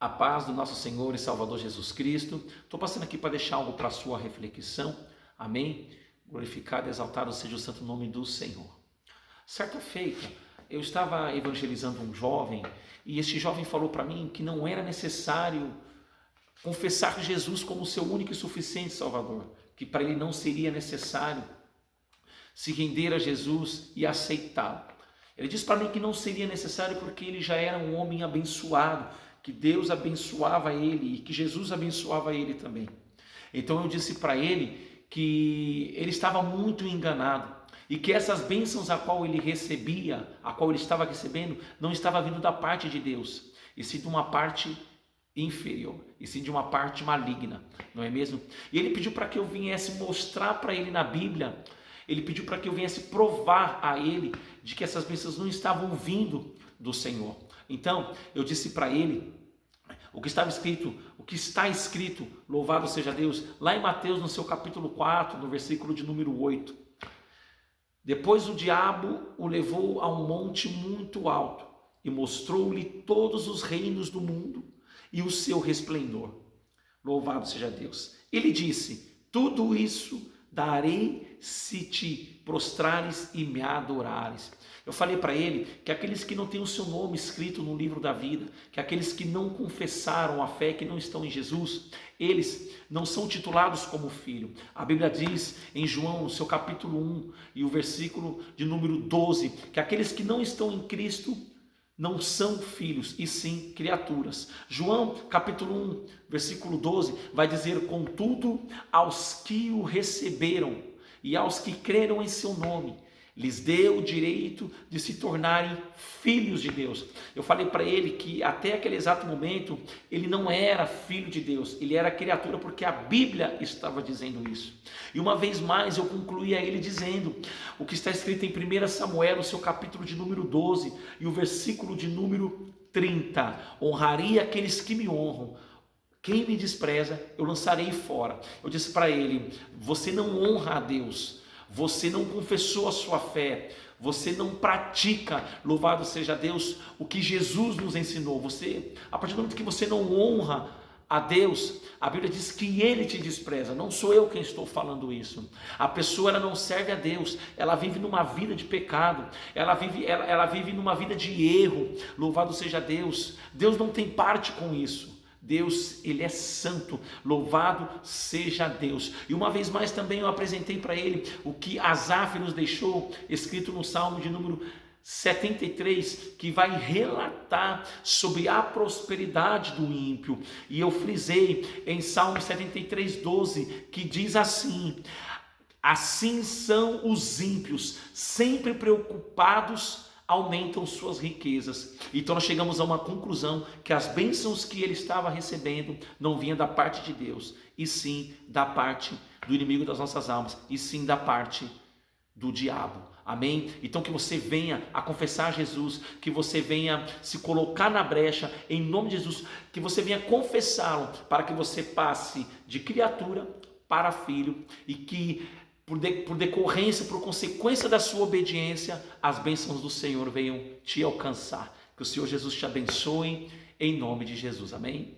A paz do nosso Senhor e Salvador Jesus Cristo. Estou passando aqui para deixar algo para a sua reflexão. Amém? Glorificado e exaltado seja o santo nome do Senhor. Certa feita, eu estava evangelizando um jovem e este jovem falou para mim que não era necessário confessar Jesus como seu único e suficiente Salvador, que para ele não seria necessário se render a Jesus e aceitá-lo. Ele disse para mim que não seria necessário porque ele já era um homem abençoado, que Deus abençoava ele e que Jesus abençoava ele também. Então eu disse para ele que ele estava muito enganado e que essas bênçãos a qual ele recebia, a qual ele estava recebendo, não estava vindo da parte de Deus, e sim de uma parte inferior, e sim de uma parte maligna, não é mesmo? E ele pediu para que eu viesse mostrar para ele na Bíblia, ele pediu para que eu viesse provar a ele de que essas bênçãos não estavam vindo do Senhor. Então, eu disse para ele o que está escrito, louvado seja Deus, lá em Mateus, no seu capítulo 4, no versículo de número 8. Depois o diabo o levou a um monte muito alto e mostrou-lhe todos os reinos do mundo e o seu resplendor. Louvado seja Deus. Ele disse: tudo isso darei se te prostrares e me adorares. Eu falei para ele que aqueles que não têm o seu nome escrito no livro da vida, que aqueles que não confessaram a fé, que não estão em Jesus, eles não são titulados como filho. A Bíblia diz em João, no seu capítulo 1 e o versículo de número 12, que aqueles que não estão em Cristo não são filhos, e sim criaturas. João capítulo 1, versículo 12, vai dizer: contudo, aos que o receberam e aos que creram em seu nome, lhes deu o direito de se tornarem filhos de Deus. Eu falei para ele que até aquele exato momento ele não era filho de Deus, ele era criatura porque a Bíblia estava dizendo isso. E uma vez mais eu concluí a ele dizendo o que está escrito em 1 Samuel, no seu capítulo de número 12 e o versículo de número 30. Honrarei aqueles que me honram. Quem me despreza, eu lançarei fora. Eu disse para ele: você não honra a Deus, você não confessou a sua fé, você não pratica, louvado seja Deus, o que Jesus nos ensinou. Você, a partir do momento que você não honra a Deus, a Bíblia diz que Ele te despreza. Não sou eu quem estou falando isso. A pessoa, ela não serve a Deus, ela vive numa vida de pecado, ela vive numa vida de erro, louvado seja Deus. Deus não tem parte com isso. Deus, Ele é santo, louvado seja Deus. E uma vez mais também eu apresentei para ele o que Asaf nos deixou, escrito no Salmo de número 73, que vai relatar sobre a prosperidade do ímpio. E eu frisei em Salmo 73, 12, que diz assim: assim são os ímpios, sempre preocupados, aumentam suas riquezas. Então nós chegamos a uma conclusão que as bênçãos que ele estava recebendo não vinham da parte de Deus, e sim da parte do inimigo das nossas almas, e sim da parte do diabo. Amém? Então que você venha a confessar Jesus, que você venha se colocar na brecha em nome de Jesus, que você venha confessá-lo, para que você passe de criatura para filho, e que por decorrência, por consequência da sua obediência, as bênçãos do Senhor venham te alcançar. Que o Senhor Jesus te abençoe, em nome de Jesus. Amém?